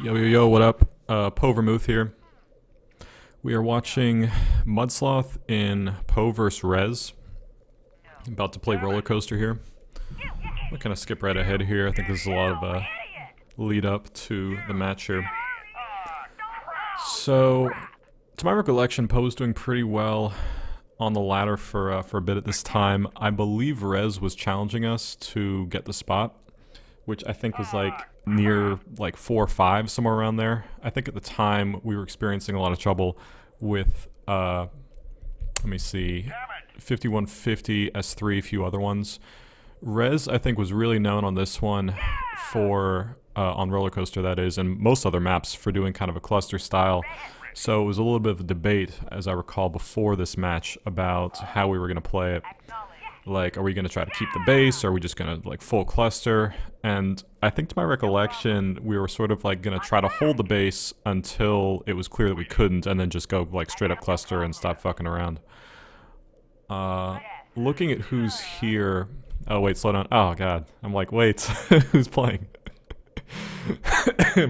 Yo, yo, yo, what up? Poe Vermouth here. We are watching Mudsloth in Poe vs. ReZ. I'm about to play Rollercoaster here. I'll kind of skip right ahead here. I think there's a lot of lead up to the match here. So, to my recollection, Poe was doing pretty well on the ladder for a bit at this time. I believe ReZ was challenging us to get the spot, which I think was like near like 4 or 5, somewhere around there. I think at the time we were experiencing a lot of trouble with let me see, 5150, S3, a few other ones. ReZ, I think, was really known on this one for on Rollercoaster, that is, and most other maps for doing kind of a cluster style. So it was a little bit of a debate, as I recall, before this match about how we were going to play it. Like, are we going to try to keep the base, or are we just going to, like, full cluster? And I think, to my recollection, we were sort of, like, going to try to hold the base until it was clear that we couldn't, and then just go, like, straight up cluster and stop fucking around. Looking at who's here... Oh, wait, slow down. Oh, God. I'm like, wait, who's playing?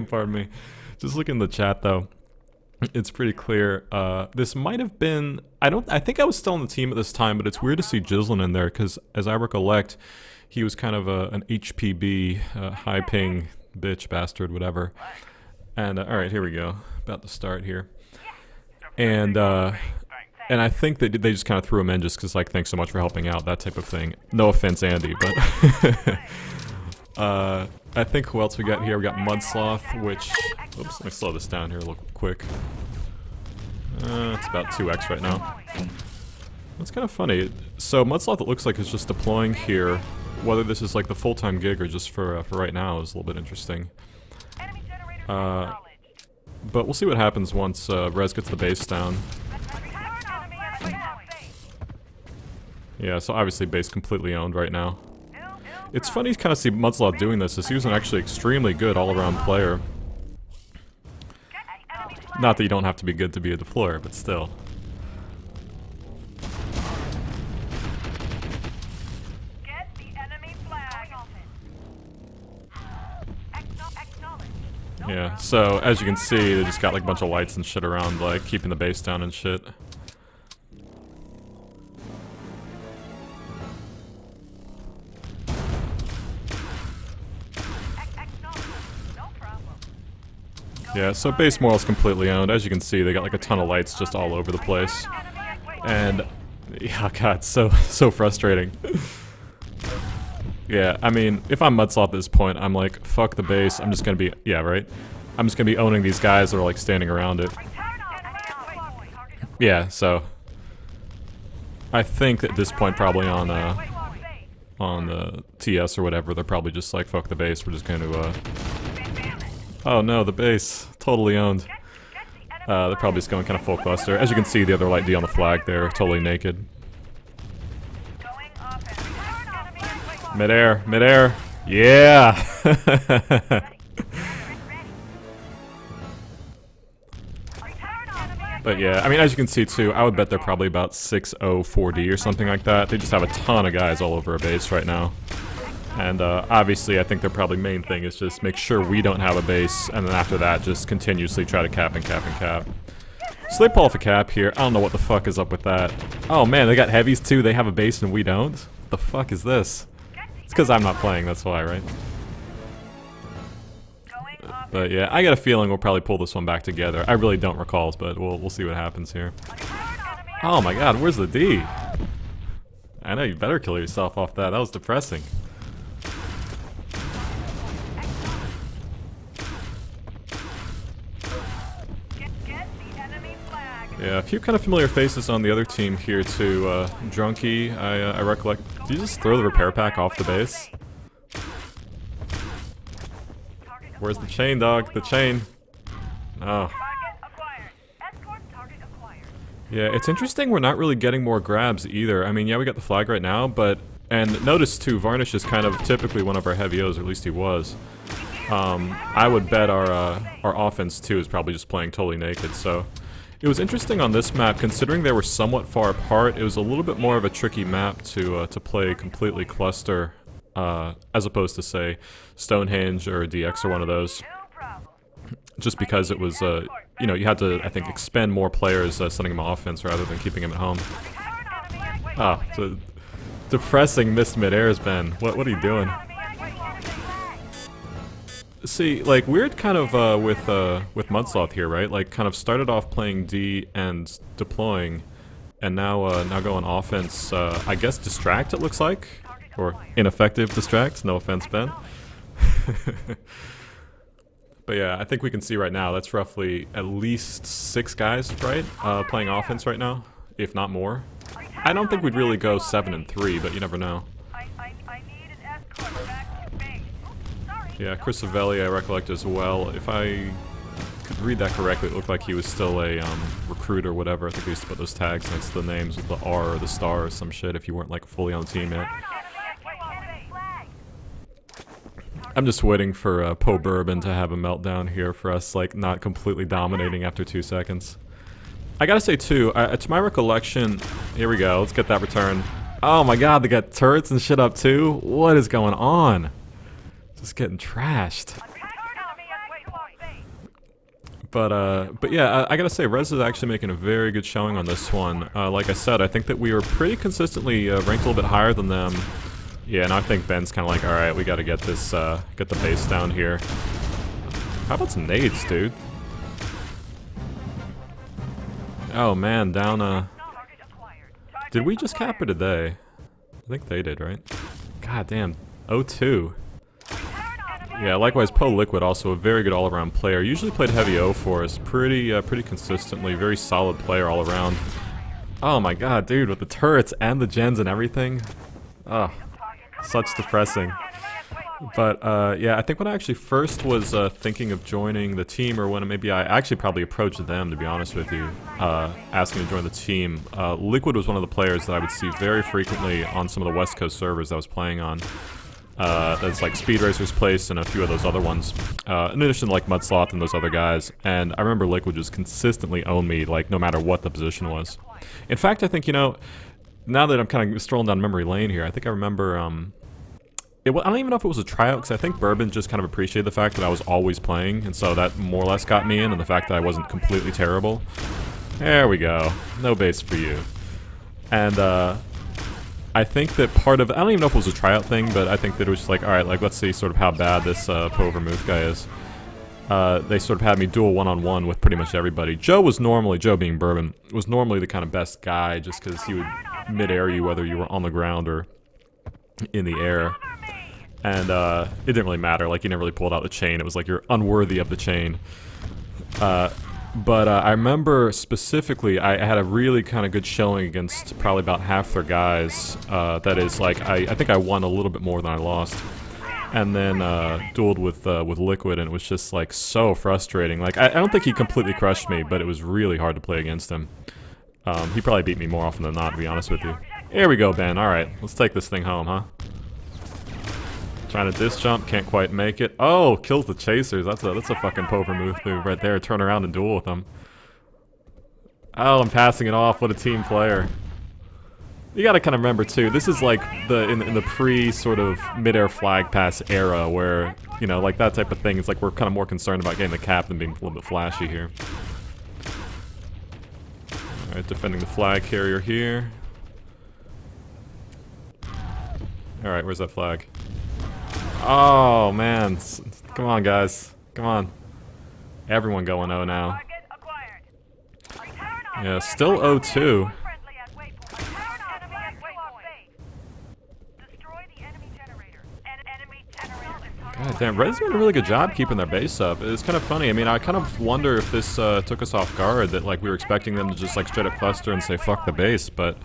Pardon me. Just look in the chat, though. It's pretty clear. This might have been... I think I was still on the team at this time, but it's weird to see Jizzlin in there, because as I recollect, he was kind of an HPB, high ping bitch bastard, whatever. And, alright, here we go. About to start here. And I think that they just kind of threw him in just because, like, thanks so much for helping out, that type of thing. No offense, Andy, but... I think who else we got here? We got Mudsloth, which... Oops, let me slow this down here real quick. It's about 2x right now. That's kind of funny. So Mudsloth, it looks like, is just deploying here. Whether this is like the full-time gig or just for right now is a little bit interesting. But we'll see what happens once ReZ gets the base down. Yeah, so obviously base completely owned right now. It's funny to kind of see Mudsloth doing this, as he was an actually extremely good all-around player. Not that you don't have to be good to be a deployer, but still. Yeah, so as you can see, they just got like a bunch of lights and shit around, like keeping the base down and shit. Yeah, so base more is completely owned. As you can see, they got like a ton of lights just all over the place. And, yeah, God, so frustrating. Yeah, I mean, if I'm Mudsloth at this point, I'm like, fuck the base, I'm just gonna be, yeah, right? I'm just gonna be owning these guys that are like standing around it. Yeah, so... I think at this point, probably on the TS or whatever, they're probably just like, fuck the base, we're just gonna, oh no, the base. Totally owned. They're probably just going kind of full cluster. As you can see, the other light D on the flag there, totally naked. Midair, midair. Yeah! But yeah, I mean, as you can see too, I would bet they're probably about 6-0 4D or something like that. They just have a ton of guys all over a base right now. And obviously, I think their probably main thing is just make sure we don't have a base, and then after that, just continuously try to cap and cap and cap. So they pull off a cap here. I don't know what the fuck is up with that. Oh man, they got heavies too. They have a base and we don't? What the fuck is this? It's because I'm not playing, that's why, right? But yeah, I got a feeling we'll probably pull this one back together. I really don't recall, but we'll see what happens here. Oh my god, where's the D? I know, you better kill yourself off that. That was depressing. Yeah, a few kind of familiar faces on the other team here too. Drunky, I recollect. Did you just throw the repair pack off the base? Where's the chain, dog? The chain. Oh. Yeah, it's interesting we're not really getting more grabs either. I mean, yeah, we got the flag right now, but... And notice too, Varnish is kind of typically one of our heavy O's, or at least he was. I would bet our offense too is probably just playing totally naked, so... It was interesting on this map, considering they were somewhat far apart. It was a little bit more of a tricky map to play completely cluster, as opposed to, say, Stonehenge or DX or one of those. just because it was, you know, you had to, I think, expend more players sending him offense rather than keeping him at home. Oh, so depressing missed mid-airs, Ben. What are you doing? See, like, weird kind of with Mudsloth here, right? Like, kind of started off playing D and deploying, and now now going offense. I guess distract, it looks like, or ineffective distract. No offense, Ben. But yeah, I think we can see right now that's roughly at least 6 guys, right? Playing offense right now, if not more. I don't think we'd really go 7 and 3, but you never know. Yeah, Chris Savelli I recollect as well. If I could read that correctly, it looked like he was still a recruit or whatever. I think they used to put those tags next to the names with the R or the star or some shit if you weren't like fully on the team yet. I'm just waiting for Po Bourbon to have a meltdown here for us, like, not completely dominating after 2 seconds. I gotta say, too, to my recollection... Here we go, let's get that return. Oh my god, they got turrets and shit up, too? What is going on? Just getting trashed. But yeah, I gotta say, ReZ is actually making a very good showing on this one. Like I said, I think that we were pretty consistently ranked a little bit higher than them. Yeah, and I think Ben's kind of like, alright, we gotta get this, get the base down here. How about some nades, dude? Oh man, down, did we just cap it today? I think they did, right? God damn, 0-2. Yeah, likewise, Po Liquid, also a very good all-around player. Usually played heavy O for us pretty consistently. Very solid player all around. Oh my god, dude, with the turrets and the gens and everything. Oh, such depressing. But yeah, I think when I actually first was thinking of joining the team, or when maybe I actually probably approached them, to be honest with you, asking to join the team, Liquid was one of the players that I would see very frequently on some of the West Coast servers I was playing on. That's like Speed Racer's Place and a few of those other ones, in addition to like Mudsloth and those other guys. And I remember Liquid just consistently owned me, like, no matter what the position was. In fact, I think, you know, now that I'm kind of strolling down memory lane here, I think I remember, I don't even know if it was a tryout, because I think Bourbon just kind of appreciated the fact that I was always playing, and so that more or less got me in, and the fact that I wasn't completely terrible. There we go. No base for you. And, I think that part of, I don't even know if it was a tryout thing, but I think that it was just like, alright, like, let's see sort of how bad this Po Vermouth guy is. They sort of had me duel one-on-one with pretty much everybody. Joe being Bourbon, was normally the kind of best guy, just because he would mid-air you whether you were on the ground or in the air. And it didn't really matter, like, he never really pulled out the chain. It was like, you're unworthy of the chain. But I remember specifically, I had a really kind of good showing against probably about half their guys. That is, like, I think I won a little bit more than I lost. And then dueled with Liquid, and it was just, like, so frustrating. Like, I don't think he completely crushed me, but it was really hard to play against him. He probably beat me more often than not, to be honest with you. Here we go, Ben. Alright, let's take this thing home, huh? Trying to disc jump, can't quite make it. Oh, kills the chasers. That's a fucking Po Vermouth move right there. Turn around and duel with them. Oh, I'm passing it off. What a team player. You gotta kind of remember too, this is like in the pre sort of mid-air flag pass era where, you know, like that type of thing. It's like we're kind of more concerned about getting the cap than being a little bit flashy here. Alright, defending the flag carrier here. Alright, where's that flag? Oh, man. Come on, guys. Come on. Everyone going O now. Yeah, still 0-2. God damn, ReZ doing a really good job keeping their base up. It's kind of funny. I mean, I kind of wonder if this took us off guard, that like we were expecting them to just like straight up cluster and say fuck the base, but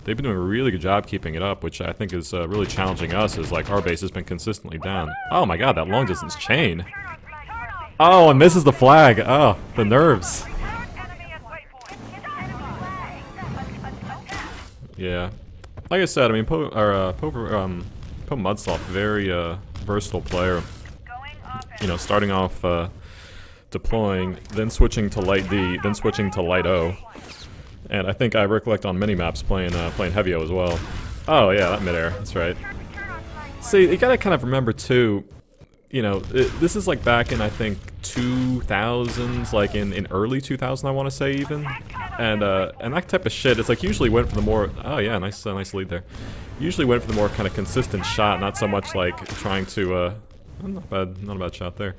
they've been doing a really good job keeping it up, which I think is really challenging us, as like our base has been consistently down. Oh my god, that long distance chain. Oh, and misses the flag. Oh, the nerves. Yeah. Like I said, I mean, Po Mudsloth, very versatile player. You know, starting off deploying, then switching to light D, then switching to light O. And I think I recollect on many maps playing heavy O as well. Oh yeah, that midair, that's right. See, you gotta kind of remember too, you know, this is like back in, I think, 2000s, like in early 2000, I want to say even, and that type of shit. It's like usually went for the more. Oh yeah, nice lead there. Usually went for the more kind of consistent shot, not so much like trying to. Not a bad shot there.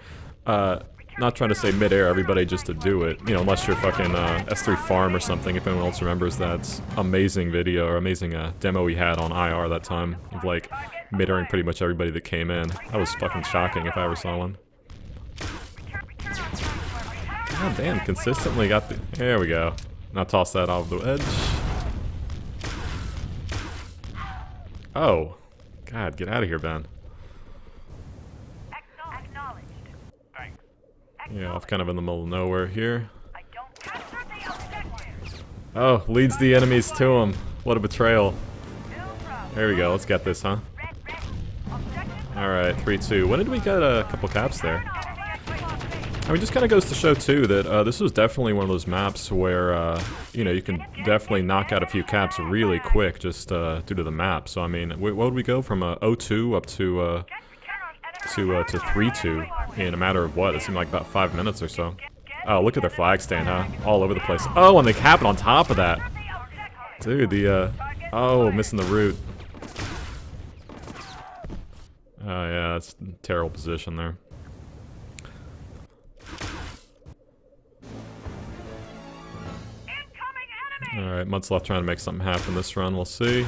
Not trying to say mid-air everybody just to do it, you know, unless you're fucking S3 Farm or something, if anyone else remembers that amazing video or amazing demo we had on IR that time of like mid-airing pretty much everybody that came in. That was fucking shocking if I ever saw one. God damn, consistently got the... There we go. Now toss that off the edge. Oh. God, get out of here, Ben. Yeah, off kind of in the middle of nowhere here. Oh, leads the enemies to him. What a betrayal. There we go, let's get this, huh? Alright, 3-2. When did we get a couple caps there? I mean, just kind of goes to show, too, that this was definitely one of those maps where, you know, you can definitely knock out a few caps really quick just due to the map. So, I mean, what would we go from 0-2 up to 3-2 in a matter of what? It seemed like about 5 minutes or so. Oh, look at their flag stand, huh? All over the place. Oh, and they cap it on top of that. Dude, the, oh, missing the route. Oh, yeah, that's a terrible position there. Alright, Mudsloth trying to make something happen this run, we'll see.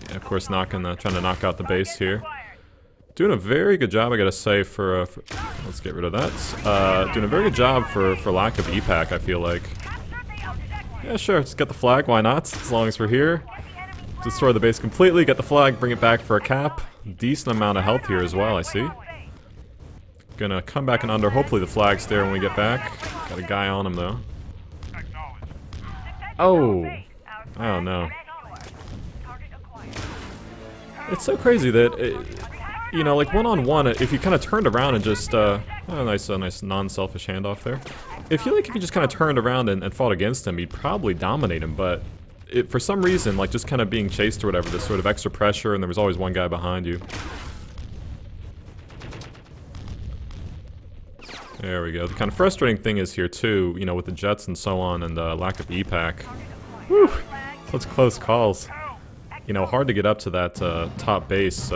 Yeah, of course, trying to knock out the base here. Doing a very good job, I gotta say, for let's get rid of that. Doing a very good job for lack of EPAC, I feel like. Yeah, sure, just get the flag, why not? As long as we're here. Destroy the base completely, get the flag, bring it back for a cap. Decent amount of health here as well, I see. Gonna come back and under, hopefully the flag's there when we get back. Got a guy on him, though. Oh! Oh, no. It's so crazy that... you know, like one-on-one, if you kind of turned around and just, oh, nice non-selfish handoff there. If you just kind of turned around and fought against him, you'd probably dominate him, but for some reason, like just kind of being chased or whatever, this sort of extra pressure, and there was always one guy behind you. There we go. The kind of frustrating thing is here too, you know, with the jets and so on, and lack of EPAC. Whew! Such close calls. You know, hard to get up to that top base.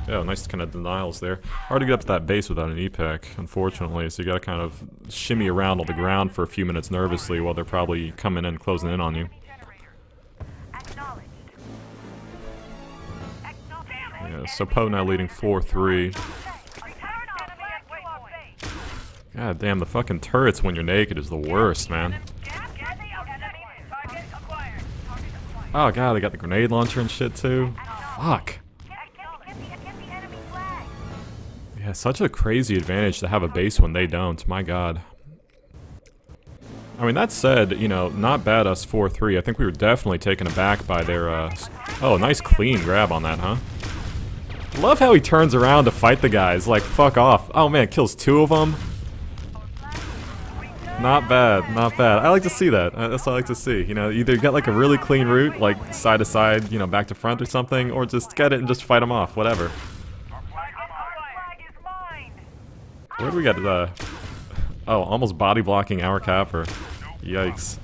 Yeah, nice kind of denials there. Hard to get up to that base without an EPAC, unfortunately, so you gotta kind of shimmy around on the ground for a few minutes nervously while they're probably coming in, closing in on you. Yeah, so Po now leading 4-3. God damn, the fucking turrets when you're naked is the worst, man. Oh god, they got the grenade launcher and shit too. Fuck. Yeah, such a crazy advantage to have a base when they don't, my god. I mean, that said, you know, not bad us 4-3. I think we were definitely taken aback by their, oh, nice clean grab on that, huh? Love how he turns around to fight the guys, like, fuck off. Oh man, kills 2 of them. Not bad, not bad. I like to see that. That's what I like to see. You know, either get like a really clean route, like side to side, you know, back to front or something, or just get it and just fight them off, whatever. Where do we get oh, almost body blocking our capper. Yikes.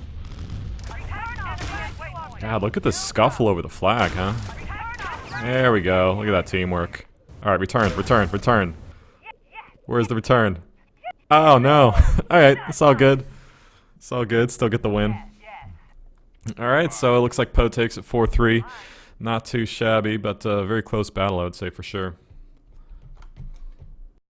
God, look at the scuffle over the flag, huh? There we go. Look at that teamwork. Alright, return. Where's the return? Oh no. Alright, it's all good. It's all good. Still get the win. Alright, so it looks like Po takes it 4-3. Not too shabby, but a very close battle, I would say for sure.